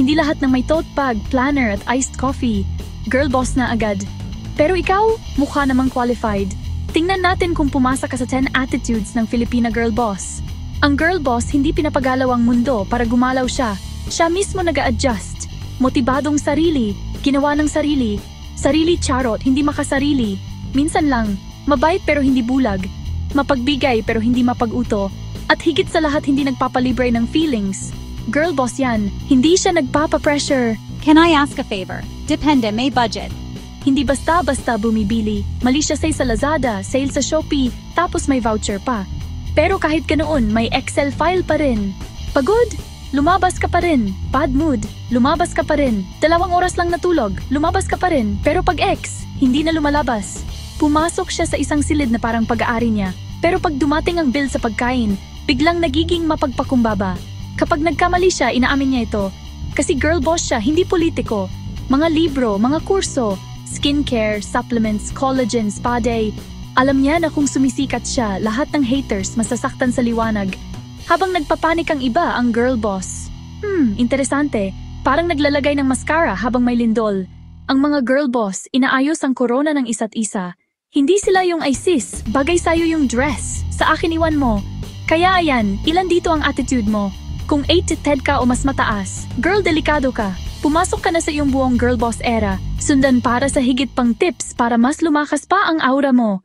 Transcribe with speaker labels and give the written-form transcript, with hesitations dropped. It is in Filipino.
Speaker 1: Hindi lahat ng may tote bag, planner at iced coffee, girl boss na agad. Pero ikaw, mukha namang qualified. Tingnan natin kung pumasa ka sa 10 attitudes ng Filipina girl boss. Ang girl boss hindi pinapagalaw ang mundo para gumalaw siya. Siya mismo nag-a-adjust. Motibadong sarili, ginawa ng sarili. Sarili charot, hindi makasarili. Minsan lang, mabait pero hindi bulag. Mapagbigay pero hindi mapag-uto. At higit sa lahat hindi nagpapalibre ng feelings. Girl boss yan, hindi siya nagpapa-pressure.
Speaker 2: Can I ask a favor? Depende, may budget.
Speaker 1: Hindi basta-basta bumibili. Mali siya sa Lazada, sale sa Shopee, tapos may voucher pa. Pero kahit ganoon, may Excel file pa rin. Pagod? Lumabas ka pa rin. Bad mood? Lumabas ka pa rin. 2 oras lang natulog, lumabas ka pa rin. Pero pag ex, hindi na lumalabas. Pumasok siya sa isang silid na parang pag-aari niya. Pero pag dumating ang bill sa pagkain, biglang nagiging mapagpakumbaba. Kapag nagkamali siya, inaamin niya ito. Kasi girl boss siya, hindi politiko. Mga libro, mga kurso, skincare, supplements, collagen, spa day. Alam niya na kung sumisikat siya, lahat ng haters masasaktan sa liwanag. Habang nagpapanik ang iba, ang girl boss. Interesante. Parang naglalagay ng mascara habang may lindol. Ang mga girl boss, inaayos ang korona ng isa't isa. Hindi sila yung ay sis, bagay sa'yo yung dress. Sa akin iwan mo. Kaya ayan, ilan dito ang attitude mo? Kung 8 to 10 ka o mas mataas, girl delikado ka. Pumasok ka na sa iyong buong girl boss era. Sundan para sa higit pang tips para mas lumakas pa ang aura mo.